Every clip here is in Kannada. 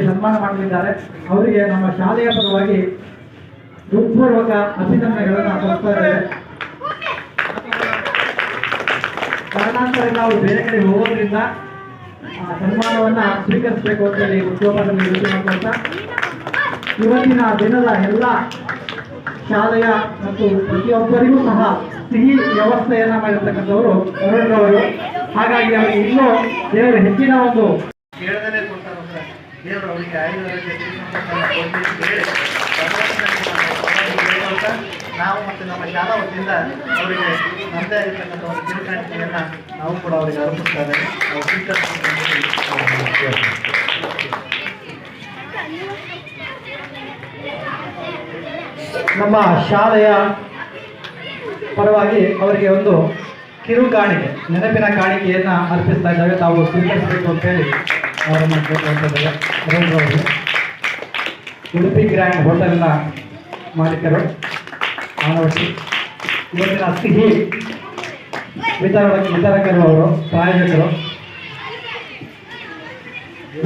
ಸನ್ಮಾನ ಮಾಡಲಿದ್ದಾರೆ. ಅವರಿಗೆ ನಮ್ಮ ಶಾಲೆಯ ಪರವಾಗಿ ಹೃತ್ಪೂರ್ವಕ ಅಭಿನಂದನೆಗಳನ್ನು ಕೊಡ್ತಾರೆ. ಕಾರಣಾಂತರದಿಂದ ಅವರು ಬೇರೆ ಕಡೆ ಹೋಗೋದ್ರಿಂದ ಸನ್ಮಾನವನ್ನ ಸ್ವೀಕರಿಸಬೇಕು ಅಂತ ಹೇಳಿ ಉದ್ಯೋಗದಲ್ಲಿ ವಿನಂತಿ ಮಾಡ್ಕೊಳ್ತಾ, ಇವತ್ತಿನ ದಿನದ ಎಲ್ಲ ಶಾಲೆಯ ಮತ್ತು ಪ್ರತಿಯೊಬ್ಬರಿಗೂ ಸಹ ಸಿಹಿ ವ್ಯವಸ್ಥೆಯನ್ನ ಮಾಡಿರ್ತಕ್ಕಂಥವರು ಅರುಣ್ರವರು. ಹಾಗಾಗಿ ಅವರಿಗೆ ಇನ್ನೂ ದೇವರು ಹೆಚ್ಚಿನ ಒಂದು ಕೇಳದಲ್ಲೇ ಕೊಡ್ತಾರೆ. ದೇವರು ಅವರಿಗೆ ನಾವು ಮತ್ತು ನಮ್ಮ ಶಾಲಾ ವತಿಯಿಂದ ಅವರಿಗೆ ನಮ್ಮದೇ ಆಗಿರ್ತಕ್ಕಂಥ ಒಂದು ಕಿರುಕಾಣಿಕೆಯನ್ನು ನಾವು ಕೂಡ ಅವರಿಗೆ ಅರ್ಪಿಸ್ತಾ ಇದ್ದೇವೆ. ನಮ್ಮ ಶಾಲೆಯ ಪರವಾಗಿ ಅವರಿಗೆ ಒಂದು ಕಿರು ಕಾಣಿಕೆ, ನೆನಪಿನ ಕಾಣಿಕೆಯನ್ನು ಅರ್ಪಿಸ್ತಾ ಇದ್ದಾವೆ. ತಾವು ಸ್ವೀಕರಿಸಬೇಕು ಅಂತೇಳಿ ಅವರನ್ನು ಕೇಳ್ಕೊಳ್ತಿದ್ದಾರೆ. ಅರುಣ್ರವರು ಉಡುಪಿ ಗ್ರ್ಯಾಂಡ್ ಹೋಟೆಲ್ನ ಮಾಲೀಕರು, ಆನವಟ್ಟಿ. ಇವತ್ತಿನ ಸಿಹಿ ವಿತರಕರು ಅವರು, ಪ್ರಾಯೋಜಕರು.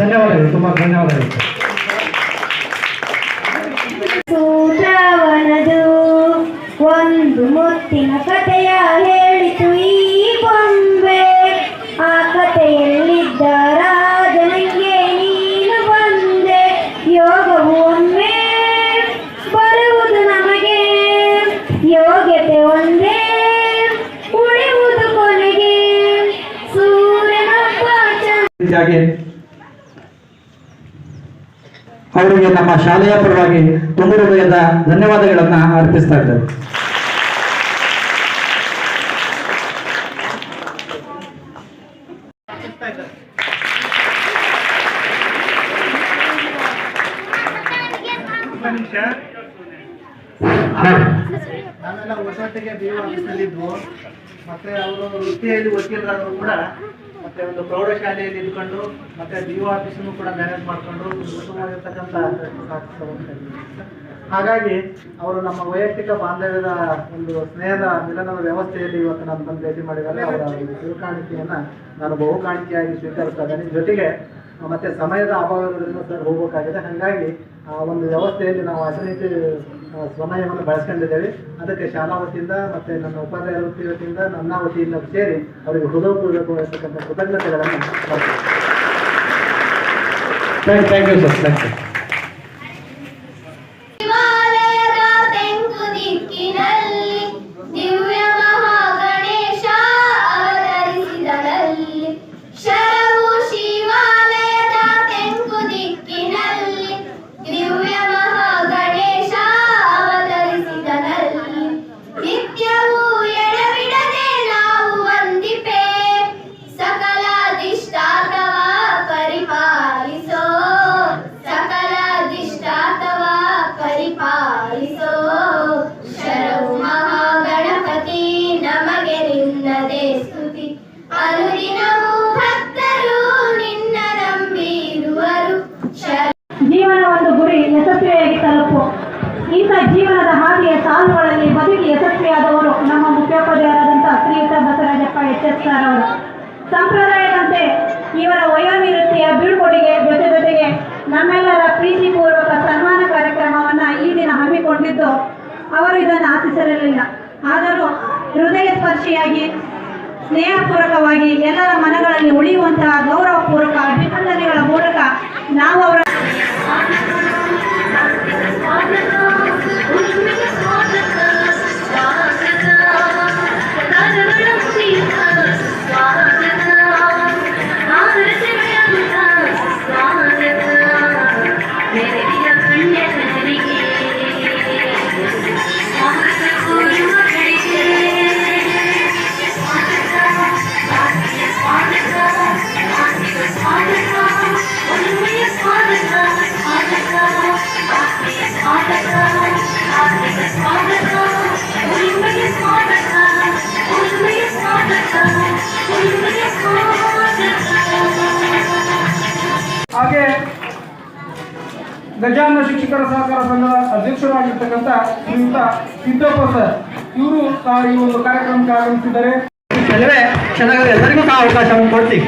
ಧನ್ಯವಾದಗಳು, ತುಂಬ ಧನ್ಯವಾದಗಳು. ಒಂದು ಮುತ್ತಿನ ಕಥೆಯ ಹೇಳಿತು ಈ ಗೊಂಬೆ, ಆ ಕಥೆಯಲ್ಲಿದ್ದ ರಾಜನಿಗೆ ನೀನು ಬಂದೆ. ಯೋಗವು ಒಮ್ಮೆ ಬರುವುದು ನಮಗೆ, ಯೋಗ್ಯತೆ ಒಂದೇ ಉಳಿಯುವುದು ಕೊನೆಗೆ. ಸೂರ್ಯನೊಬ್ಬ ಅವರಿಗೆ ನಮ್ಮ ಶಾಲೆಯ ಪರವಾಗಿ ತುಂಬ ಹೃದಯದ ಧನ್ಯವಾದಗಳನ್ನ ಅರ್ಪಿಸ್ತಾ ಇದ್ದೇವೆ. ನಾವೆಲ್ಲ ಹೊಸೊಟ್ಟಿಗೆ ಬಿ ಆಫೀಸ್ನಲ್ಲಿದ್ವು. ಮತ್ತೆ ಅವರು ವೃತ್ತಿಯಲ್ಲಿ ವಕೀಲರಾದರೂ ಕೂಡ ಮತ್ತೆ ಒಂದು ಪ್ರೌಢಶಾಲೆಯಲ್ಲಿ ಇದ್ಕೊಂಡು ಮತ್ತೆ ಬಿ ಆಫೀಸನ್ನು ಕೂಡ ಮ್ಯಾನೇಜ್ ಮಾಡಿಕೊಂಡು ಉತ್ತಮವಾಗಿರ್ತಕ್ಕಂಥ. ಹಾಗಾಗಿ ಅವರು ನಮ್ಮ ವೈಯಕ್ತಿಕ ಬಾಂಧವ್ಯದ ಒಂದು ಸ್ನೇಹದ ಮಿಲನದ ವ್ಯವಸ್ಥೆಯಲ್ಲಿ ಇವತ್ತು ನಾನು ಬಂದು ಭೇಟಿ ಮಾಡಿದ್ದಾರೆ. ಅವರ ಕಿರು ಕಾಣಿಕೆಯನ್ನು ನಾನು ಬಹು ಕಾಣಿಕೆಯಾಗಿ ಸ್ವೀಕರಿಸ್ತಾ ಇದ್ದೇನೆ. ಜೊತೆಗೆ ಮತ್ತೆ ಸಮಯದ ಅಭಾವದಿಂದ ಸರ್ ಹೋಗಬೇಕಾಗಿದೆ. ಹಾಗಾಗಿ ಆ ಒಂದು ವ್ಯವಸ್ಥೆಯಲ್ಲಿ ನಾವು 15 ಸಮಯವನ್ನು ಬಳಸ್ಕೊಂಡಿದ್ದೇವೆ. ಅದಕ್ಕೆ ಶಾಲಾ ವತಿಯಿಂದ ಮತ್ತು ನನ್ನ ಉಪಾಧ್ಯಾಯರ ವತಿಯಿಂದ ನನ್ನ ವತಿಯಿಂದ ಸೇರಿ ಅವರಿಗೆ ಹೃದಯಪೂರ್ವಕವಾಗಿರ್ತಕ್ಕಂಥ ಕೃತಜ್ಞತೆಗಳನ್ನು ಮಾಡ್ತೀನಿ. Thank you sir, thank you. ಜೀವನ ಒಂದು ಗುರಿ ಯಶಸ್ವಿಯಾಗಿ ತಲುಪು. ಇಂಥ ಜೀವನದ ಹಾದಿಯ ಸಾಲುಗಳಲ್ಲಿ ಬದುಕಿ ಯಶಸ್ವಿಯಾದವರು ನಮ್ಮ ಮುಖ್ಯೋಪಾಧ್ಯಾಯರಾದಂಥ ಶ್ರೀಯುತ ಬಸವರಾಜಪ್ಪ HS ಸರ್ ಅವರು. ಸಂಪ್ರದಾಯದಂತೆ ಇವರ ವಯೋನಿವೃತ್ತಿಯ ಬೀಳ್ಕೊಡುಗೆ ಜೊತೆಗೆ ನಮ್ಮೆಲ್ಲರ ಪ್ರೀತಿಪೂರ್ವಕ ಸನ್ಮಾನ ಕಾರ್ಯಕ್ರಮವನ್ನು ಈ ದಿನ ಹಮ್ಮಿಕೊಂಡಿದ್ದು ಅವರು ಇದನ್ನು ಆಶಿಸಿರಲಿಲ್ಲ. ಆದರೂ ಹೃದಯ ಸ್ಪರ್ಶಿಯಾಗಿ ಸ್ನೇಹಪೂರ್ವಕವಾಗಿ ಎಲ್ಲರ ಮನಗಳಲ್ಲಿ ಉಳಿಯುವಂತಹ ಗೌರವಪೂರ್ವಕ ಅಭಿನಂದನೆಗಳ ಮೂಲಕ ನಾವು ಅವರ ಹಾಗೆ ಗಜಾನನ ಶಿಕ್ಷಕರ ಸಹಕಾರ ಸಂಘದ ಅಧ್ಯಕ್ಷರಾಗಿರ್ತಕ್ಕಂಥ ಶ್ರೀಯುತ ಸಿದ್ದಪ್ಪ ಸರ್, ಇವರು ಈ ಒಂದು ಕಾರ್ಯಕ್ರಮಕ್ಕೆ ಆಗಮಿಸಿದ್ದಾರೆ. ಕೆಲವೇ ಕ್ಷಣಗಳು ಎಲ್ಲರಿಗೂ ಸಹ ಅವಕಾಶವನ್ನು ಕೊಡ್ತೀವಿ.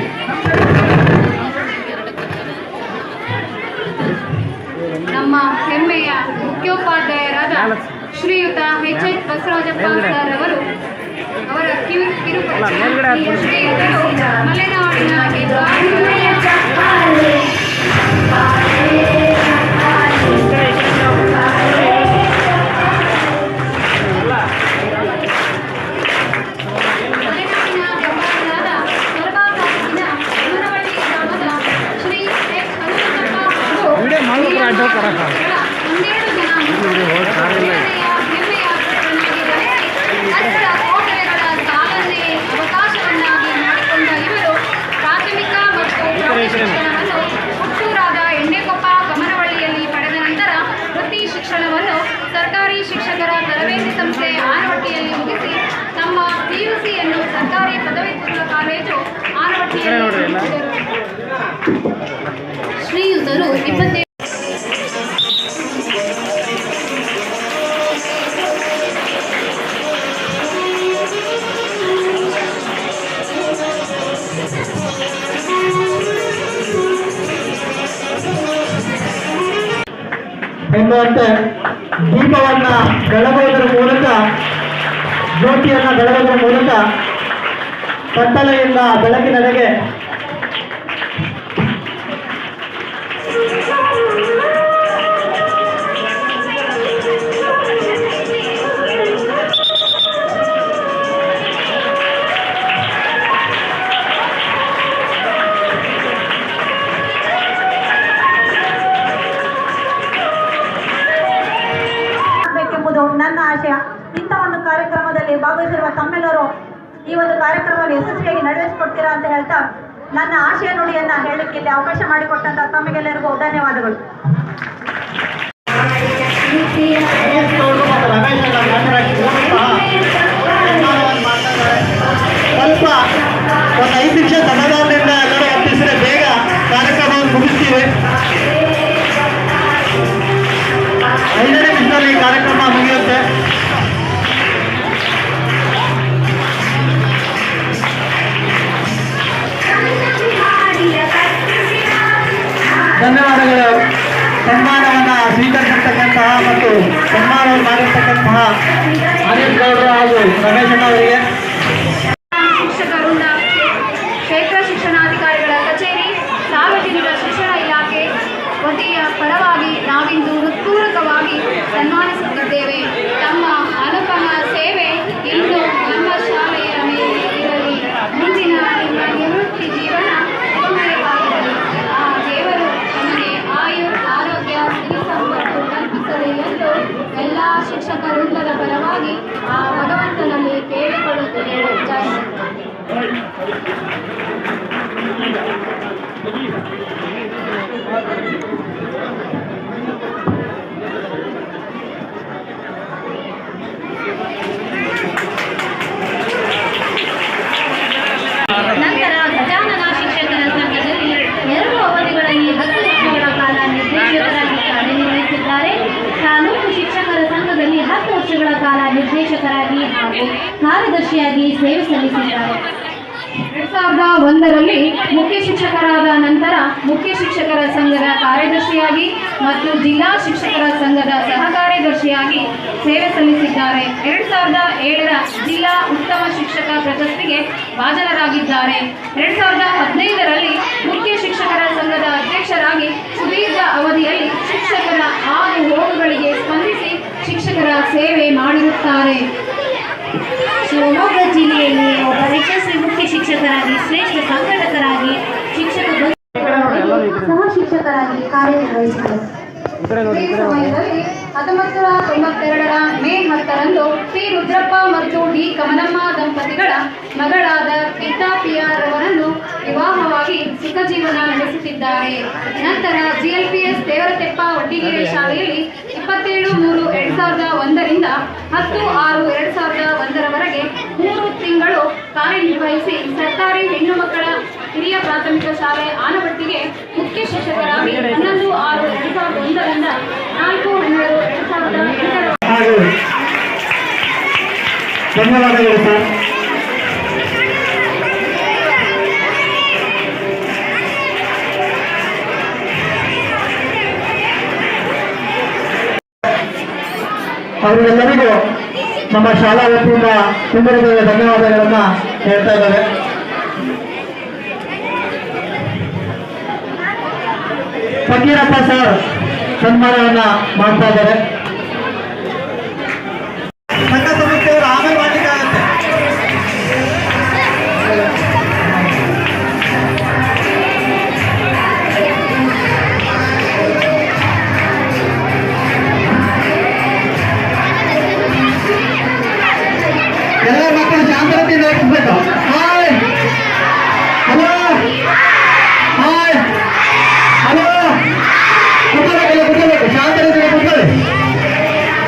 ನಮ್ಮ ಹೆಮ್ಮೆಯ ಮುಖ್ಯೋಪಾಧ್ಯಾಯರಾದ ಶ್ರೀಯುತ ಎಚ್ ಎಚ್ ಬಸವರಾಜಪ್ಪ ಸರ್ ಅವರು ಅವರ ಕಿರುಪರಿಚಯ ಶ್ರೀಯುತರು ಮಲೆನಾಡಿನ ಅವಕಾಶವನ್ನಾಗಿ ಮಾಡಿಕೊಂಡ ಇವರು ಪ್ರಾಥಮಿಕ ಮತ್ತು ಶಿಕ್ಷಣವನ್ನು ಹುಟ್ಟೂರಾದ ಎಣ್ಣೆಕೊಪ್ಪ ಕಮನವಳ್ಳಿಯಲ್ಲಿ ಪಡೆದ ನಂತರ ವೃತ್ತಿ ಶಿಕ್ಷಣವನ್ನು ಸರ್ಕಾರಿ ಶಿಕ್ಷಕರ ತರಬೇತಿ ಸಂಸ್ಥೆ ಆನವಟ್ಟಿಯಲ್ಲಿ ಮುಗಿಸಿ ತಮ್ಮ PUCಯನ್ನು ಸರ್ಕಾರಿ ಪದವಿ ಪೂರ್ವ ಕಾಲೇಜು ಆನವಟ್ಟಿಯಲ್ಲಿ ಮುಗಿಸಿದರು. ಶ್ರೀಯುತರು 27 ಎಂಬಂತೆ ದೀಪವನ್ನ ಬೆಳಗೋದ್ರ ಮೂಲಕ, ಜ್ಯೋತಿಯನ್ನ ಬೆಳಗೋದ್ರ ಮೂಲಕ ಕತ್ತಲೆಯಿಂದ ಬೆಳಕಿನೆಡೆಗೆ ನನ್ನ ಆಶಯ. ಇಂಥ ಒಂದು ಕಾರ್ಯಕ್ರಮದಲ್ಲಿ ಭಾಗವಹಿಸಿರುವ ತಮ್ಮೆಲ್ಲರೂ ಈ ಒಂದು ಕಾರ್ಯಕ್ರಮವನ್ನು ಯಶಸ್ವಿಯಾಗಿ ನಡೆಸಿಕೊಡ್ತೀರಾ ಅಂತ ಹೇಳ್ತಾ ನನ್ನ ಆಶಯ ನುಡಿಯನ್ನ ಹೇಳಲಿಕ್ಕೆ ಇಲ್ಲಿ ಅವಕಾಶ ಮಾಡಿಕೊಟ್ಟಂತ ತಮಗೆಲ್ಲರಿಗೂ ಧನ್ಯವಾದಗಳು. ಸ್ವಲ್ಪ ಒಂದು 5 ನಿಮಿಷ ಸಮಾಧಾನದಿಂದ ಎಲ್ಲರೂ ಅರ್ಪಿಸಿದ್ರೆ ಬೇಗ ಕಾರ್ಯಕ್ರಮವನ್ನು ಮುಗಿಸ್ತೀವಿ. 5ನೇ ನಿಮಿಷದಲ್ಲಿ ಕಾರ್ಯಕ್ರಮ ಮುಗಿಯುತ್ತೆ. ಧನ್ಯವಾದಗಳು. ಸನ್ಮಾನವನ್ನು ಸ್ವೀಕರಿಸಿರ್ತಕ್ಕಂತಹ ಮತ್ತು ಸನ್ಮಾನವನ್ನು ಮಾಡಿರ್ತಕ್ಕಂತಹ ಅನಿಲ್ ಗೌಡರು ಹಾಗೂ ರಮೇಶಣ್ಣ ಅವರಿಗೆ, ಶಿಕ್ಷಕ ವೃಂದ, ಕ್ಷೇತ್ರ ಶಿಕ್ಷಣಾಧಿಕಾರಿಗಳ ಕಚೇರಿ, ಸಾರ್ವಜನಿಕ ಶಿಕ್ಷಣ ಇಲಾಖೆ ವತಿಯ ಪರವಾಗಿ ನಾವಿಂದು ಹೃತ್ಪೂರ್ವಕವಾಗಿ ಸನ್ಮಾನಿಸುತ್ತಿದ್ದೇವೆ. ತಮ್ಮ ಅನುಪಮ ಸೇವೆ ಇಂದು ನಮ್ಮ ಶಾಲೆಯ ಮೇಲೆ ಇರಲಿ. ಮುಂದಿನ ನಿಮ್ಮ ನಿವೃತ್ತಿ ಜೀವನ ಸುಖಮಯವಾಗಿರಲಿ. ಆ ದೇವರು ನಮಗೆ ಆಯು, ಆರೋಗ್ಯ, ಸಿರಿ ಸಂಪತ್ತು ಕಲ್ಪಿಸಲಿ ಎಂದು ಎಲ್ಲ ಶಿಕ್ಷಕ ವೃಂದದ ಪರವಾಗಿ ಆ ಭಗವಂತನಲ್ಲಿ ಕೇಳಿಕೊಳ್ಳುತ್ತೇವೆ. ಜೈ ನಂತರ ಗಜಾನನ ಶಿಕ್ಷಕರ ಸಂಘದಲ್ಲಿ 2 ಅವಧಿಗಳಲ್ಲಿ 10 ವರ್ಷಗಳ ಕಾಲ ನಿರ್ದೇಶಕರಾಗಿ ಕಾರ್ಯನಿರ್ವಹಿಸಿದ್ದಾರೆ. ತಾಲೂಕು ಶಿಕ್ಷಕರ ಸಂಘದಲ್ಲಿ 10 ವರ್ಷಗಳ ಕಾಲ ನಿರ್ದೇಶಕರಾಗಿ ಹಾಗೂ ಕಾರ್ಯದರ್ಶಿಯಾಗಿ ಸೇವೆ ಸಲ್ಲಿಸಿದ್ದಾರೆ. 2001ರಲ್ಲಿ ಮುಖ್ಯ ಶಿಕ್ಷಕರಾದ ನಂತರ ಮುಖ್ಯ ಶಿಕ್ಷಕರ ಸಂಘದ ಕಾರ್ಯದರ್ಶಿಯಾಗಿ ಮತ್ತು ಜಿಲ್ಲಾ ಶಿಕ್ಷಕರ ಸಂಘದ ಸಹ ಕಾರ್ಯದರ್ಶಿಯಾಗಿ ಸೇವೆ ಸಲ್ಲಿಸಿದ್ದಾರೆ. 2007ರ ಜಿಲ್ಲಾ ಉತ್ತಮ ಶಿಕ್ಷಕ ಪ್ರಶಸ್ತಿಗೆ ಭಾಜನರಾಗಿದ್ದಾರೆ. 2015ರಲ್ಲಿ ಮುಖ್ಯ ಶಿಕ್ಷಕರ ಸಂಘದ ಅಧ್ಯಕ್ಷರಾಗಿ ಸುದೀರ್ಘ ಅವಧಿಯಲ್ಲಿ ಶಿಕ್ಷಕರ ಆಗು ಹೋಗುಗಳಿಗೆ ಸ್ಪಂದಿಸಿ ಶಿಕ್ಷಕರ ಸೇವೆ ಮಾಡಿರುತ್ತಾರೆ. ಶಿವಮೊಗ್ಗ ಜಿಲ್ಲೆಯಲ್ಲಿ ಒಬ್ಬ ಯಶಸ್ವಿ ಮುಖ್ಯ ಶಿಕ್ಷಕರಾಗಿ, ಶ್ರೇಷ್ಠ ಸಂಘಟಕರಾಗಿ, ಸಹ ಶಿಕ್ಷಕರಾಗಿ ಕಾರ್ಯನಿರ್ವಹಿಸಿದರು. ಈ ಸಮಯದಲ್ಲಿ 1992ರ ಮೇ 10ರಂದು ಟಿ ರುದ್ರಪ್ಪ ಮತ್ತು ಡಿ ಕಮಲಮ್ಮ ದಂಪತಿಗಳ ಮಗಳಾದ ಗೀತಾ PR ಅವರನ್ನು ವಿವಾಹವಾಗಿ ಸುಖ ಜೀವನ ನಡೆಸುತ್ತಿದ್ದಾರೆ. ನಂತರ GLPS ದೇವರತೆಪ್ಪ ಒಡ್ಡಿಗೆರೆ ಶಾಲೆಯಲ್ಲಿ 27/3/2001ರಿಂದ 10/6/2001ರವರೆಗೆ 3 ತಿಂಗಳು ಕಾರ್ಯನಿರ್ವಹಿಸಿ ಸರ್ಕಾರಿ ಹೆಣ್ಣು ಮಕ್ಕಳ ಹಿರಿಯ ಪ್ರಾಥಮಿಕ ಶಾಲೆ ಆನವಟ್ಟಿಗೆ ಮುಖ್ಯ ಶಿಕ್ಷಕರಾಗಿ 11/6/2001ರಿಂದ 4/12/2008 ಧನ್ಯವಾದಗಳು ಸರ್. ಅವರಿಗೆಲ್ಲರಿಗೂ ನಮ್ಮ ಶಾಲಾ ವತಿಯಿಂದ ತುಂಬರಿಗೆ ಧನ್ಯವಾದಗಳನ್ನ ಹೇಳ್ತಾ ಇದ್ದಾರೆ. ಫಕೀರಪ್ಪ ಸರ್ ಸನ್ಮಾನವನ್ನ ಮಾಡ್ತಾ ಇದ್ದಾರೆ. ಸಂಘ ಸಂಸ್ಥೆಯವರು ಆಮೇಲೆ ಮಾಡಲಿಕ್ಕಾಗತ್ತೆ. ಎಲ್ಲ ಮಕ್ಕಳು ಶಾಂತತೆಯಿಂದ ಇರ್ಬೇಕು. ಹಾಯ್ ಹಲೋ ಹಾಯ್ ಹಲೋ ಕುತ್ಕೋಬೇಕಲ್ಲ, ಕುತ್ಕೋಬೇಕು, ಶಾಂತತೆಯಿಂದ ಕುತ್ಕೊಳ್ಳಿ,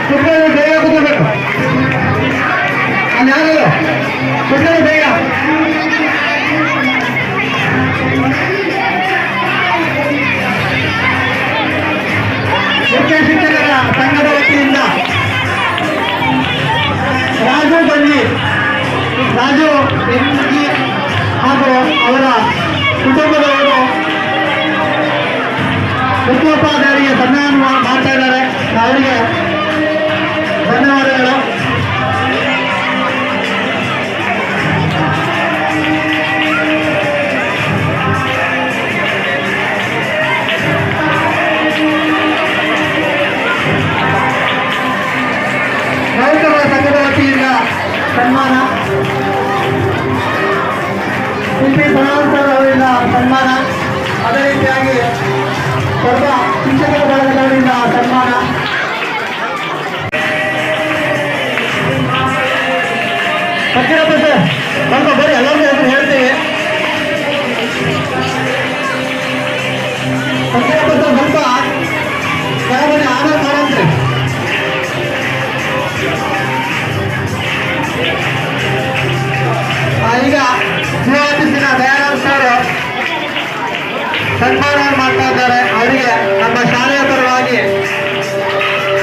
ಕುತ್ಕೊಳ್ಳಿ, ಬೇಗ ಕುತ್ಕೋಬೇಕು. ಅಲ್ಲಿ ಯಾರು ಕುತ್ಕೊಳ್ಳಿ ಬೇಗ. ಮುಖ್ಯ ಶಿಕ್ಷಕರ ಸಂಘದ ವತಿಯಿಂದ ರಾಜು ಬನ್ನಿ, ರಾಜು ಎಂಜಿ ಹಾಗೂ ಅವರ ಕುಟುಂಬದವರು ಮುಖ್ಯೋಪಾಧ್ಯಾಯರಿಗೆ ಸನ್ಮಾನ ಮಾಡ್ತಾ ಇದ್ದಾರೆ. ಅವರಿಗೆ ಧನ್ಯವಾದಗಳು. ನೌಕರರ ಸಂಘದ ವತಿಯಿಂದ ಸನ್ಮಾನ, ಶಿಲ್ಪಿ ಸರ್ ಅವರಿಂದ ಸನ್ಮಾನ, ಅದೇ ರೀತಿಯಾಗಿ ಸ್ವಲ್ಪ ಶಿಕ್ಷಕರ ಬಳಗದವರಿಂದ ಸನ್ಮಾನ. ಫಕೀರಪ್ಪ ಸರ್ ಸ್ವಲ್ಪ ಬರೀ ಎಲ್ಲರಿಗೂ ಹೆಸರು ಹೇಳ್ತೀವಿ. ಫಕೀರಪ್ಪ ಸರ್ ಸ್ವಲ್ಪ ಕೆಳಗಡೆ ಆಧಾರ್ ಮಾಡಂತ್ರಿ. ಈಗ ಜಿಲ್ಲಾಧೀಶನ ದಯಾನಂದ ಸರ್ ಸನ್ಮಾನ ಮಾಡ್ತಾ ಇದ್ದಾರೆ. ಅವರಿಗೆ ನಮ್ಮ ಶಾಲೆಯ ಪರವಾಗಿ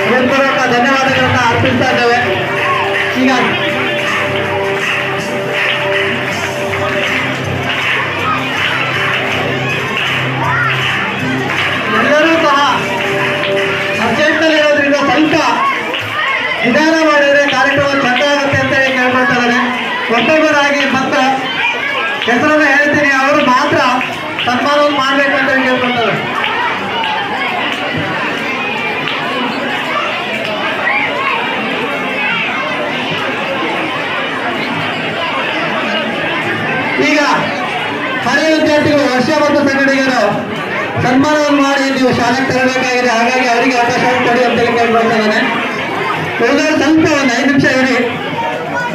ಹೃತ್ಪೂರ್ವಕ ಧನ್ಯವಾದಗಳನ್ನ ಅರ್ಪಿಸ್ತಾ ಇದ್ದೇವೆ. ಈಗ ಎಲ್ಲರೂ ಸಹ ಅರ್ಜೆಂಟಲ್ಲಿ ಇರೋದ್ರಿಂದ ಸ್ವಲ್ಪ ನಿಧಾನ ಮಾಡಿದರೆ ಕಾರ್ಯಕ್ರಮ ಚಂದ ಆಗುತ್ತೆ ಅಂತ ಹೇಳಿ ಕೇಳ್ಕೊಳ್ತಾ ಇದ್ದಾರೆ. ಒಬ್ಬೊಬ್ಬರಾಗಿ ಬಂದು ಹೆಸರನ್ನು ಹೇಳ್ತೀನಿ, ಅವರು ಮಾತ್ರ ಸನ್ಮಾನವನ್ನು ಮಾಡಬೇಕು ಅಂತ ಹೇಳಿ ಕೇಳ್ಕೊಳ್ತಾರೆ. ಈಗ ಹಳೆಯ ವಿದ್ಯಾರ್ಥಿಗಳು ವರ್ಷ ಮತ್ತು ಸಂಘಟಕರು ಸನ್ಮಾನವನ್ನು ಮಾಡಿ ನೀವು ಶಾಲೆಗೆ ತರಬೇಕಾಗಿದೆ, ಹಾಗಾಗಿ ಅವರಿಗೆ ಅವಕಾಶವನ್ನು ಕೊಡಿ ಅಂತ ಹೇಳಿ ಕೇಳ್ಕೊಳ್ತಾ ಇದ್ದಾನೆ. ಉಳಿದವರು ಸ್ವಲ್ಪ ಒಂದು 5 ನಿಮಿಷ ಇರಿ.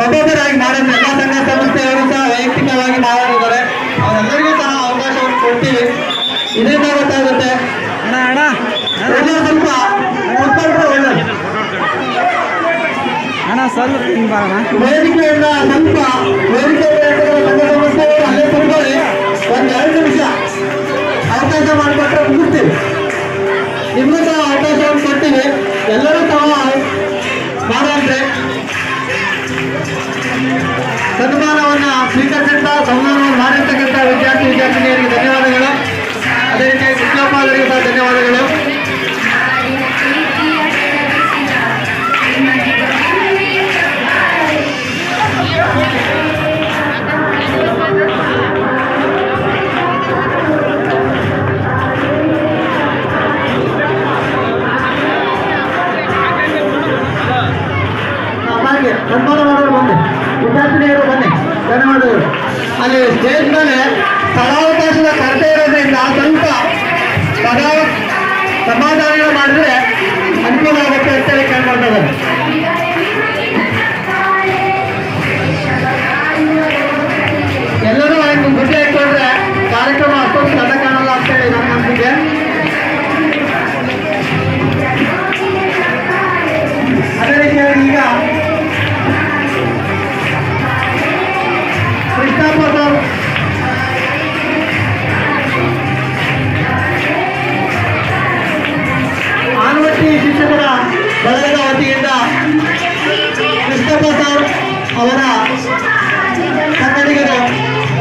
ಒಬ್ಬೊಬ್ಬರಾಗಿ ಮಾಡಿದ್ರೆ ಎಲ್ಲ ಸಂಘ ಸಂಸ್ಥೆಯವರು ಸಹ ವೈಯಕ್ತಿಕವಾಗಿ ಮಾಡಿದ್ದಾರೆ. ಅವರೆಲ್ಲರಿಗೂ ಸಹ ಅವಕಾಶವನ್ನು ಕೊಡ್ತೀವಿ. ಇದರಿಂದ ಗೊತ್ತಾಗುತ್ತೆ. ಸ್ವಲ್ಪ ಕೂತ್ಕೊಂಡ್ರೆ ಒಳ್ಳೆದು. ವೇದಿಕೆಯಿಂದ ಸ್ವಲ್ಪ ವೇದಿಕೆ ಸಂಘ ಸಂಸ್ಥೆಯವರು ಅಲ್ಲೇ ಕೂತ್ಕೊಳ್ಳಿ. ಒಂದು 2 ನಿಮಿಷ ಅವಕಾಶ ಮಾಡಿಕೊಟ್ರೆ ಮುಗಿಸ್ತೀವಿ. ನಿಮಗೂ ಸಹ ಅವಕಾಶವನ್ನು ಕೊಡ್ತೀವಿ. ಎಲ್ಲರೂ ಸಹ ಮಾಡಂದ್ರೆ ಸನ್ಮಾನವನ್ನು ಸ್ವೀಕರಿಸಿದ ಸನ್ಮಾನವನ್ನು ಮಾಡಿರ್ತಕ್ಕಂಥ ವಿದ್ಯಾರ್ಥಿನಿಯರಿಗೆ ಧನ್ಯವಾದಗಳು. ಅದೇ ರೀತಿಯಾಗಿ ಮುಖ್ಯೋಪಾಧ್ಯಾಯರಿಗೆ ಸಹ ಧನ್ಯವಾದಗಳು. ಸನ್ಮಾನ ಮಾಡೋರು ಬನ್ನಿ, ವಿದ್ಯಾರ್ಥಿನಿಯರು ಬನ್ನಿ, ಧನ್ಯವಾದಗಳು. ಅಲ್ಲಿ ಸ್ಟೇಜ್ ಮೇಲೆ ಸ್ಥಳಾವಕಾಶದ ಕೊರತೆ ಇರೋದ್ರಿಂದ ಸ್ವಲ್ಪ ಸಮಾಧಾನ ಮಾಡಿದ್ರೆ ಅನುಕೂಲ ಆಗುತ್ತೆ ಅಂತೇಳಿ ಕೇಳ್ಕೊಳ್ತಾ ಇದ್ದಾರೆ. ಎಲ್ಲರೂ ಒಂದು ಗುಡ್ಡೆ ಇಟ್ಕೊಂಡ್ರೆ ಕಾರ್ಯಕ್ರಮ ಅಷ್ಟೊಂದು ಸಣ್ಣ ಕಾಣಲ್ಲ ಅಂತೇಳಿ ನನ್ನ ಅನಿಸಿಕೆ. ಅದೇ ರೀತಿಯಾಗಿ ಈಗ ಕೃಷ್ಣಪ್ಪ ಸರ್ ಆನವಟ್ಟಿ ಶಿಕ್ಷಕರ ಬಳಗದ ವತಿಯಿಂದ ಕೃಷ್ಣಪ್ಪ ಸರ್ ಅವರ ಕನ್ನಡಿಗರು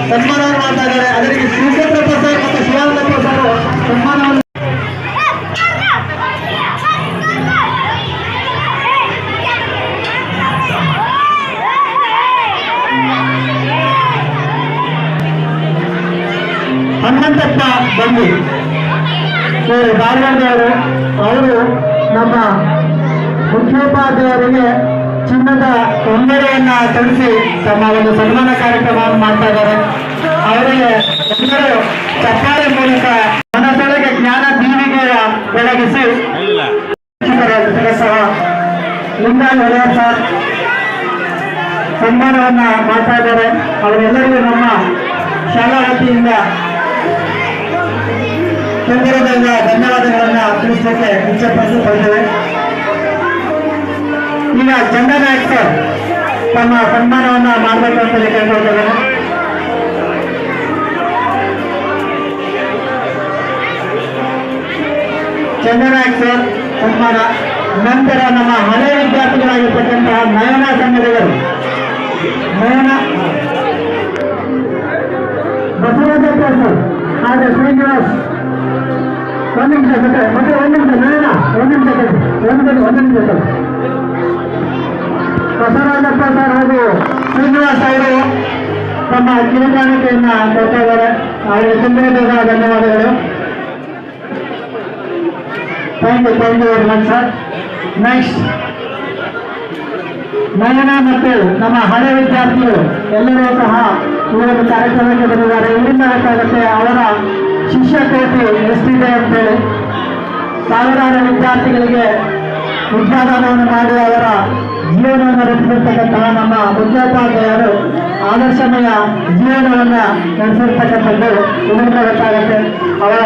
ಸನ್ಮಾನವನ್ನು ಮಾಡ್ತಾ ಇದ್ದಾರೆ. ಅದರಿಗೆ ಶಿವಚಂದ್ರಪ್ಪ ಸರ್ ಮತ್ತು ಶಿವಾನಂದಪ್ಪ ಸರ್ ಸನ್ಮಾನವನ್ನು ಹನುಮಂತಪ್ಪ ಬಂಡಿ ಇವರು ಧಾರವಾಡದವರು. ಅವರು ನಮ್ಮ ಮುಖ್ಯೋಪಾಧ್ಯಾಯರಿಗೆ ಚಿನ್ನದ ಉಂಗುರೆಯನ್ನ ತೊಡಿಸಿ ತಮ್ಮ ಒಂದು ಸನ್ಮಾನ ಕಾರ್ಯಕ್ರಮವನ್ನು ಮಾಡ್ತಾ ಇದ್ದಾರೆ. ಅವರಿಗೆ ಎಲ್ಲರೂ ಚಪ್ಪಾಳೆ ಮೂಲಕ ಮನಸೊಳಗೆ ಜ್ಞಾನ ದೀವಿಗೆಯ ಬೆಳಗಿಸಿ ಸಹ ಲಿಂಗಾಯ ಒಡೆಯರ್ ಸರ್ ಸನ್ಮಾನವನ್ನ ಮಾಡ್ತಾ ಇದ್ದಾರೆ. ಅವರೆಲ್ಲರಿಗೂ ನಮ್ಮ ಶಾಲಾ ವತಿಯಿಂದ ತುಂಬದಿಂದ ಧನ್ಯವಾದಗಳನ್ನ ತಿಳಿಸಲಿಕ್ಕೆ ಇಚ್ಛೆಪಡಿಸಿದ್ದೇವೆ. ಈಗ ಚಂದ್ರನಾಯಕ್ ಸರ್ ತಮ್ಮ ಸನ್ಮಾನವನ್ನ ಮಾಡಬೇಕು ಅಂತ ಕೇಳ್ಕೊಳ್ತೇವೆ. ಚಂದ್ರನಾಯಕ್ ಸರ್ ಸನ್ಮಾನ. ನಂತರ ನಮ್ಮ ಹಳೆಯ ವಿದ್ಯಾರ್ಥಿಗಳಾಗಿರ್ತಕ್ಕಂತಹ ನಯನ ಸಂಘಟಕರು ನಯನ ಬಸವರಾಜ ಸರ್ ಹಾಗೆ ಶ್ರೀನಿವಾಸ್. ಒಂದು ನಿಮಿಷ ಮತ್ತೆ ಒಂದು ನಿಮಿಷ ನಯನ ಒಂದು ನಿಮಿಷ ಸರ್. ಬಸವರಾಜಪ್ಪ ಸರ್ ಹಾಗೂ ಶ್ರೀನಿವಾಸ್ ಅವರು ತಮ್ಮ ಕಿರುಕಾಣಿಕೆಯನ್ನ ಕೊಡ್ತಾ ಇದ್ದಾರೆ. ಅವರಿಗೆ ತುಂಬ ಧನ್ಯವಾದಗಳು. Thank you very much sir. Next Nayana ಮತ್ತು ನಮ್ಮ ಹಳೆ ವಿದ್ಯಾರ್ಥಿಗಳು ಎಲ್ಲರೂ ಸಹ ಈ ಒಂದು ಕಾರ್ಯಕ್ರಮಕ್ಕೆ ಬಂದಿದ್ದಾರೆ. ಇವರಿಂದ ಬೇಕಾಗುತ್ತೆ ಅವರ ಶಿಷ್ಯಕೋಟಿ ಎಷ್ಟಿದೆ ಅಂತೇಳಿ ಸಾವಿರಾರು ವಿದ್ಯಾರ್ಥಿಗಳಿಗೆ ವಿದ್ಯಾದಾನವನ್ನು ಮಾಡಿ ಅವರ ಜೀವನವನ್ನು ರೂಪಿಸಿರ್ತಕ್ಕಂತಹ ನಮ್ಮ ಮುಖ್ಯೋಪಾಧ್ಯಾಯರು ಆದರ್ಶಮಯ ಜೀವನವನ್ನು ನಡೆಸಿರ್ತಕ್ಕಂಥದ್ದು ಇದರಿಂದ ಗೊತ್ತಾಗುತ್ತೆ. ಅವರ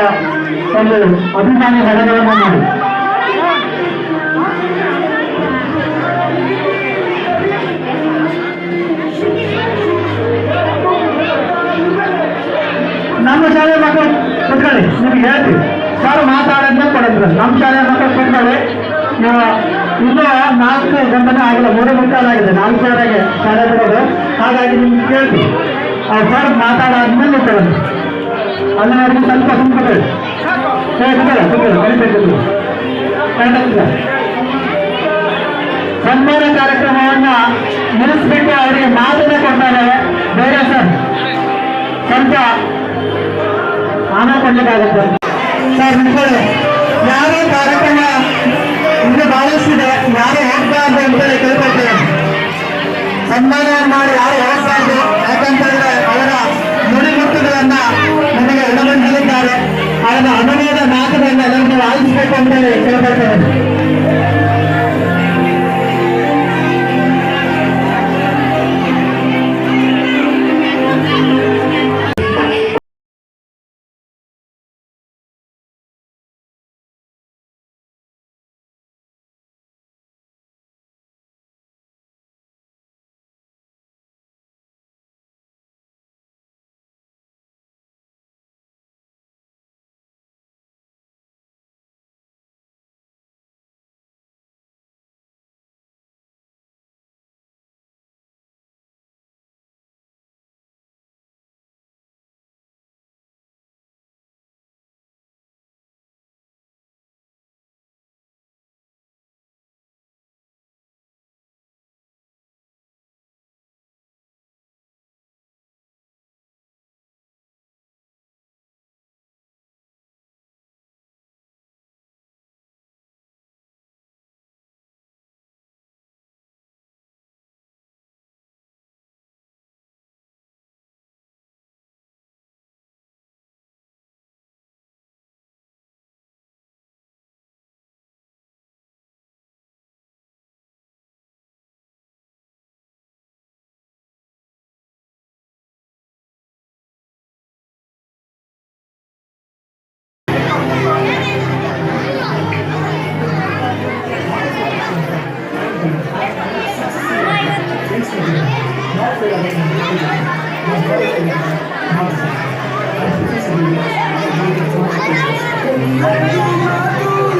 ಒಂದು ಅಭಿಮಾನಿ ಘಟನೆಯನ್ನು ಮಾಡಿ ನಮ್ಮ ಶಾಲೆ ಮಕ್ಕಳು ಕುತ್ಕೊಳ್ಳಿ. ನಿಮ್ಗೆ ಹೇಳ್ತೀವಿ ಸರ್ ಮಾತಾಡೋದನ್ನ ಕೊಡೋದ್ರ ನಮ್ಮ ಶಾಲೆ ಮಕ್ಕಳು ಕುತ್ಕೊಳ್ಳಿ. ಇನ್ನೂ 4 ಗಂಟೆನೇ ಆಗಿಲ್ಲ, 3:45 4:00 ಶಾಲೆ ಬಿಡೋದು. ಹಾಗಾಗಿ ನಿಮ್ಗೆ ಕೇಳ್ತೀವಿ ಸರ್ ಮಾತಾಡಾದ್ಮೇಲೆ ಕೊಡೋದು. ಅಲ್ಲಿವರೆಗೂ ಸ್ವಲ್ಪ ಸುಮ್ಮನೆ ಸನ್ಮಾನ ಕಾರ್ಯಕ್ರಮವನ್ನ ನಿಲ್ಲಿಸ್ಬಿಟ್ಟು ಅವರಿಗೆ ಮಾತನ್ನ ಕೊಡ್ತಾರೆ. ಬೇರೆ ಸರ್ ಸ್ವಲ್ಪ ಆನ ಕೊಡ್ಲಿಕ್ಕಾಗುತ್ತೆ ಸರ್. ನಿಂತ್ಕೊಳ್ಳಿ. ಯಾರೋ ಕಾರ್ಯಕ್ರಮ ಇನ್ನು ಬಹಳಷ್ಟಿದೆ, ಯಾರು ಹೋಗ್ಬಾರ್ದು ಅಂತೇಳಿ ಕೇಳ್ಕೊಳ್ತೇವೆ. ಸನ್ಮಾನ ಮಾಡಿ ಯಾರು ಹೋಗ್ಬಾರ್ದು, ಯಾಕಂತಂದ್ರೆ ಅವರ ನುಡಿಮುತ್ತುಗಳನ್ನ ನಮಗೆ ಉಣಬಡಿಸಲಿದ್ದಾರೆ. ಅವರ ಅನುಭವದ ಮಾತುಗಳನ್ನ ಎಲ್ಲರೂ ಆಲಿಸಬೇಕು ಅಂತೇಳಿ ಕೇಳ್ಕೊಳ್ತೇವೆ.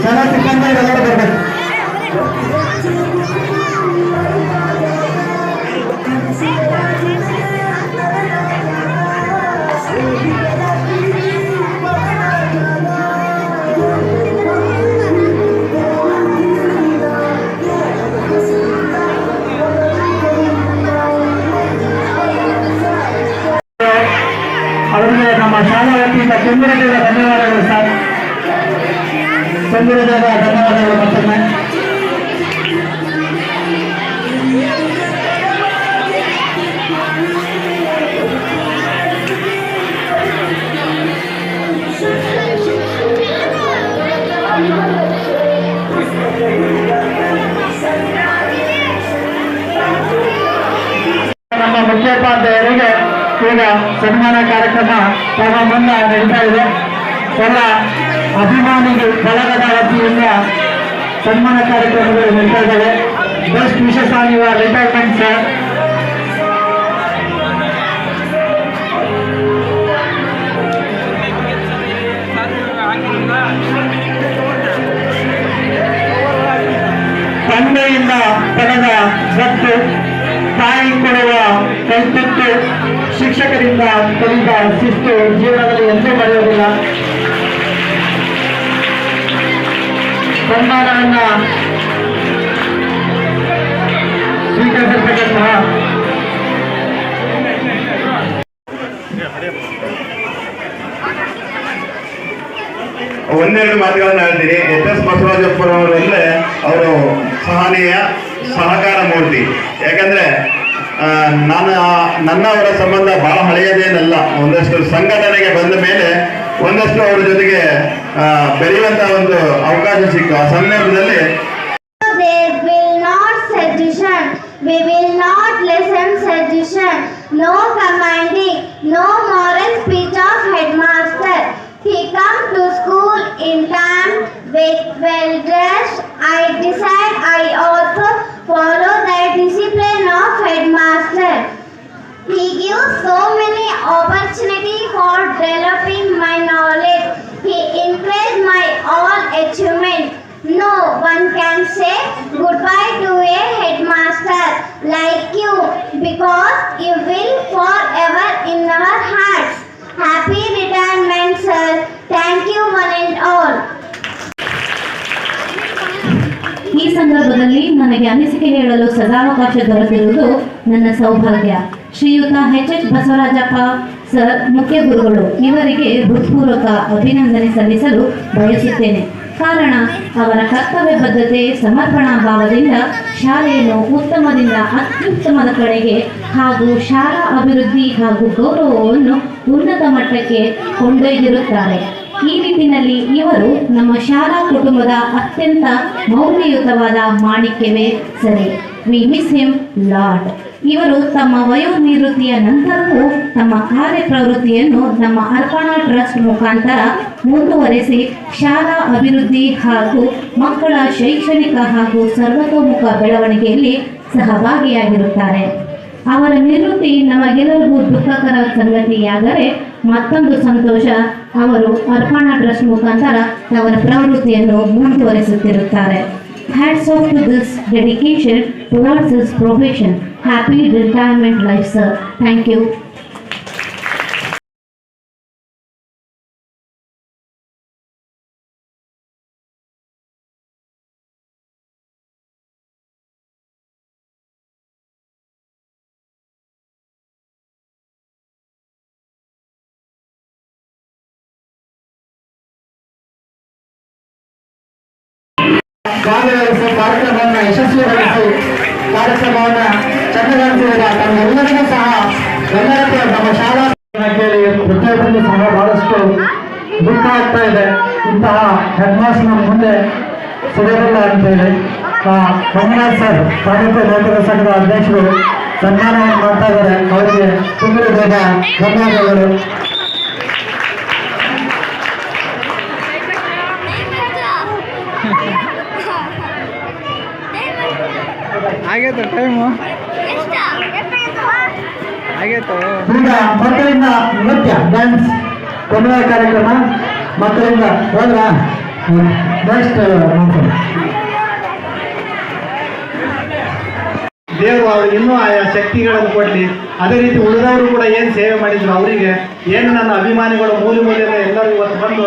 ಶಾಲಾ ಸಿಬ್ಬಂದಿಗಳೆಲ್ಲರೂ ಬರಬೇಕು. ಅವರಿಗೆ ನಮ್ಮ ಶಾಲಾ ವತಿಯಿಂದ ಚಂದಿರದೇವ ಧನ್ಯವಾದಗಳು ಸರ್. ಚಂದಿರದೇವ ಧನ್ಯವಾದಗಳು ಮತ್ತೊಮ್ಮೆ. ನಮ್ಮ ಮುಖ್ಯೋಪಾಧ್ಯಾಯರಿಗೆ ಈಗ ಸನ್ಮಾನ ಕಾರ್ಯಕ್ರಮ ಪ್ರಾರಂಭ ನಡೀತಾ ಇದೆ. ಎಲ್ಲ ಅಭಿಮಾನಿ ಬಳಗದ ವತಿಯಿಂದ ಸನ್ಮಾನ ಕಾರ್ಯಕ್ರಮಗಳು ನಡೀತಾ ಇದ್ದಾವೆ. ಬೆಸ್ಟ್ ವಿಶೇಷ ಆನ್ ಯುವರ್ ರಿಟೈರ್ಮೆಂಟ್ ಸರ್. ತಂದೆಯಿಂದ ಪಡೆದ ಗತ್ತು, ತಾಯಿ ಕೊಡುವ ಕೈತತ್ತು, ಶಿಕ್ಷಕರಿಂದ ಕಲಿತ ಶಿಸ್ತು ಜೀವನದಲ್ಲಿ ಎಂದೂ ಮರೆಯುವುದಿಲ್ಲ. ಸನ್ಮಾನವನ್ನ ಸ್ವೀಕರಿಸತಕ್ಕಂತಹ ಒಂದೆರಡು ಮಾತುಗಳನ್ನ ಹೇಳ್ತೀನಿ. ಎಸ್ ಬಸವರಾಜಪ್ಪರವರಲ್ಲೇ ಅವರು ಸಹನೀಯ ಸಹಕಾರ ಮೂರ್ತಿ. ಯಾಕಂದ್ರೆ ನನ್ನ ಅವರ ಸಂಬಂಧ ಬಹಳ ಹಳೆಯದೇನಲ್ಲ. ಒಂದಷ್ಟು ಸಂಘಟನೆಗೆ ಬಂದ ಮೇಲೆ ಒಂದಷ್ಟು ಅವರ ಜೊತೆಗೆ ಬೆರೆಯುವಂತ ಒಂದು ಅವಕಾಶ ಸಿಕ್ಕು. ಆ ಸಂದರ್ಭದಲ್ಲಿ They will not sedition. We will not listen sedition. No commanding, no moral speech of headmaster. He come to school in time with well dressed. I decide I also follow the discipline of headmaster. He gives so many opportunity for developing my knowledge. He encouraged my all achievement. No one can say goodbye to a headmaster like you, because you will forever in our hearts. Happy retirement, sir. Thank you one and all. ಈ ಸಂದರ್ಭದಲ್ಲಿ ನನಗೆ ಅನಿಸಿಕೆ ಹೇಳಲು ಸದಾವಕಾಶ ದೊರೆತಿರುವುದು ನನ್ನ ಸೌಭಾಗ್ಯ. ಶ್ರೀಯುತ ಎಚ್ ಬಸವರಾಜಪ್ಪ ಸರ್ ಮುಖ್ಯ ಗುರುಗಳು, ಇವರಿಗೆ ಹೃತ್ಪೂರ್ವಕ ಅಭಿನಂದನೆ ಸಲ್ಲಿಸಲು ಬಯಸುತ್ತೇನೆ. ಕಾರಣ ಅವರ ಕರ್ತವ್ಯ ಬದ್ಧತೆ, ಸಮರ್ಪಣಾ ಭಾವದಿಂದ ಶಾಲೆಯನ್ನು ಉತ್ತಮದಿಂದ ಅತ್ಯುತ್ತಮದ ಕಡೆಗೆ ಹಾಗೂ ಶಾಲಾ ಅಭಿವೃದ್ಧಿ ಹಾಗೂ ಗೌರವವನ್ನು ಉನ್ನತ ಮಟ್ಟಕ್ಕೆ ಕೊಂಡೊಯ್ದಿರುತ್ತಾರೆ. ಈ ನಿಟ್ಟಿನಲ್ಲಿ ಇವರು ನಮ್ಮ ಶಾಲಾ ಕುಟುಂಬದ ಅತ್ಯಂತ ಮೌಲ್ಯಯುತವಾದ ಮಾಣಿಕ್ಯವೇ ಸರಿ. V miss him lot. ಇವರು ತಮ್ಮ ವಯೋನಿವೃತ್ತಿಯ ನಂತರವೂ ತಮ್ಮ ಕಾರ್ಯಪ್ರವೃತ್ತಿಯನ್ನು ನಮ್ಮ ಅರ್ಪಣಾ ಟ್ರಸ್ಟ್ ಮುಖಾಂತರ ಮುಂದುವರೆಸಿ ಶಾಲಾ ಅಭಿವೃದ್ಧಿ ಹಾಗೂ ಮಕ್ಕಳ ಶೈಕ್ಷಣಿಕ ಹಾಗೂ ಸರ್ವತೋಮುಖ ಬೆಳವಣಿಗೆಯಲ್ಲಿ ಸಹಭಾಗಿಯಾಗಿರುತ್ತಾರೆ. ಅವರ ನಿವೃತ್ತಿ ನಮಗೆಲ್ಲರಿಗೂ ದುಃಖಕರ ಸಂಗತಿಯಾದರೆ ಮತ್ತೊಂದು ಸಂತೋಷ, ಅವರು ಅರ್ಪಣಾ ಟ್ರಸ್ಟ್ ಮುಖಾಂತರ ಅವರ ಪ್ರವೃತ್ತಿಯನ್ನು ಮುಂದುವರಿಸುತ್ತಿರುತ್ತಾರೆ. Hats off to this dedication towards his profession. Happy retirement life, sir. Thank you. ಭಾಗವಹಿಸಿ ಕಾರ್ಯಕ್ರಮವನ್ನು ಯಶಸ್ವಿಗೊಳಿಸಿ ಕಾರ್ಯಕ್ರಮವನ್ನು ಚಂದಗೊಳಿಸಿದ ತಮ್ಮೆಲ್ಲರಿಗೂ ಸಹ ಎಲ್ಲರಿಗೂ ನಮ್ಮ ಶಾಲಾ ಕೇಳಿ ಪ್ರತಿಯೊಬ್ಬರಿಗೂ ಸಹ ಬಹಳಷ್ಟು ದುಃಖ ಆಗ್ತಾ ಇದೆ. ಇಂತಹ ಹೆಡ್ ಮಾಸ್ಟರ್ ನಮ್ಮ ಮುಂದೆ ಸಿಗಲಿಲ್ಲ ಅಂತೇಳಿ ಮಂಜುನಾಥ್ ಸರ್ ಸಾಹಿತ್ಯ ಲೇಖಕ ಸಂಘದ ಅಧ್ಯಕ್ಷರು ಸನ್ಮಾನವನ್ನು ಮಾಡ್ತಾ ಇದ್ದಾರೆ. ಅವರಿಗೆ ತುಂಬ ಧನ್ಯವಾದಗಳು. ಆಗೈತೆ ಟೈಮು ಆಗೈತೆ. ಈಗ ಮಕ್ಕಳಿಂದ ನೃತ್ಯ ಡ್ಯಾನ್ಸ್ ಕೊನೆಯ ಕಾರ್ಯಕ್ರಮ ಮಕ್ಕಳಿಂದ ಹೋದ್ರ ನೆಕ್ಸ್ಟ್ ದೇವರು ಅವ್ರಿಗೆ ಇನ್ನೂ ಆಯಾ ಶಕ್ತಿಗಳನ್ನು ಕೊಡಲಿ. ಅದೇ ರೀತಿ ಉಳಿದವರು ಕೂಡ ಏನು ಸೇವೆ ಮಾಡಿದ್ರು ಅವರಿಗೆ ಏನು ನನ್ನ ಅಭಿಮಾನಿಗಳು ಮೂಲೆಯಿಂದ ಎಲ್ಲರೂ ಇವತ್ತು ಬಂದು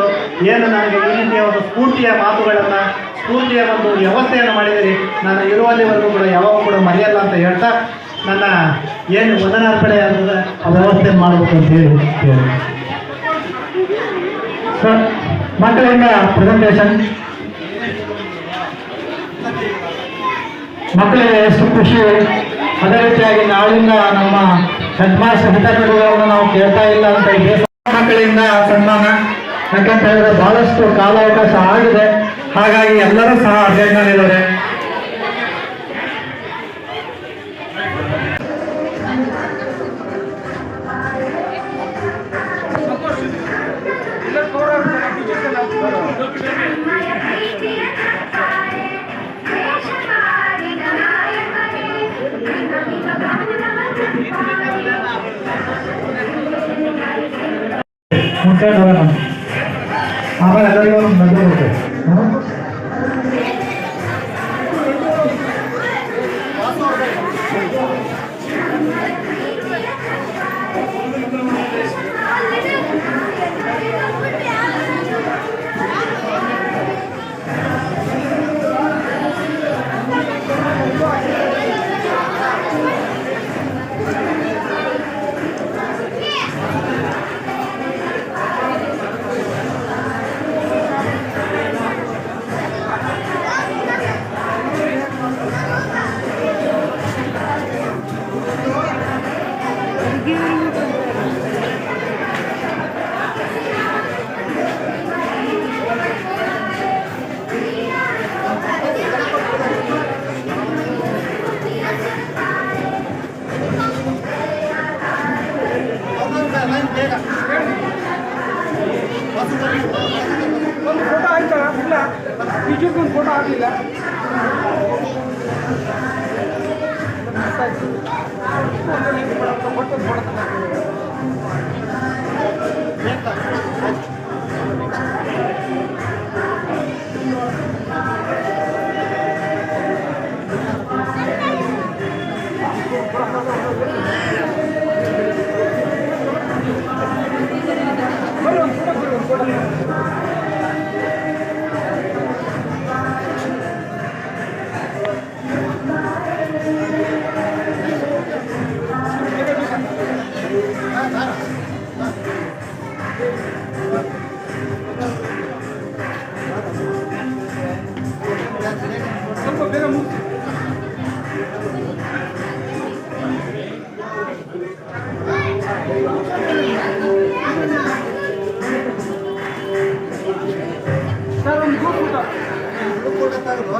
ಏನು ನನಗೆ ಈ ರೀತಿಯ ಒಂದು ಸ್ಫೂರ್ತಿಯ ಮಾತುಗಳನ್ನು, ಸ್ಫೂರ್ತಿಯ ಒಂದು ವ್ಯವಸ್ಥೆಯನ್ನು ಮಾಡಿದಿರಿ. ನಾನು ಇರುವಲ್ಲಿವರೆಗೂ ಕೂಡ ಯಾವಾಗ ಕೂಡ ಮರೆಯಲ್ಲ ಅಂತ ಹೇಳ್ತಾ ನನ್ನ ಏನು ವಂದನಾರ್ಪಣೆ ಆಗ್ತದೆ ಆ ವ್ಯವಸ್ಥೆ ಮಾಡಬೇಕು ಅಂತ ಹೇಳಿ ಸರ್ ಮಕ್ಕಳಿಂದ ಪ್ರೆಸೆಂಟೇಷನ್. ಮಕ್ಕಳಿಗೆ ಎಷ್ಟು ಖುಷಿ. ಅದೇ ರೀತಿಯಾಗಿ ನಾಳಿಂದ ನಮ್ಮ ಹೆಡ್ ಮಾಸ್ಟರ್ ಹಿತನುಡಿಗಳನ್ನು ನಾವು ಕೇಳ್ತಾ ಇಲ್ಲ ಅಂತ ಇದೆ. ಮಕ್ಕಳಿಂದ ಸನ್ಮಾನ, ಯಾಕಂತ ಹೇಳಿದ್ರೆ ಬಹಳಷ್ಟು ಕಾಲಾವಕಾಶ ಆಗಿದೆ, ಹಾಗಾಗಿ ಎಲ್ಲರೂ ಸಹ ಅಭಿನಂದನೆಗಳಿದ್ದಾರೆ. ಆಮೇಲೆ ಎಲ್ಲರಿಗೂ ಒಂದು ನಗು ಬರುತ್ತೆ. ಒಂದು ಫೋಟೋ ಆಯ್ತಾ? ಇಲ್ಲ, ನಿಜಕ್ಕೂ ಫೋಟೋ ಆಗಲಿಲ್ಲ. ಸ್ವಲ್ಪ ಬೇಗ ಮುಗಿಸಿ. ಸರ್ ಒಂದು ಫೋಟೋ ತಗೋ.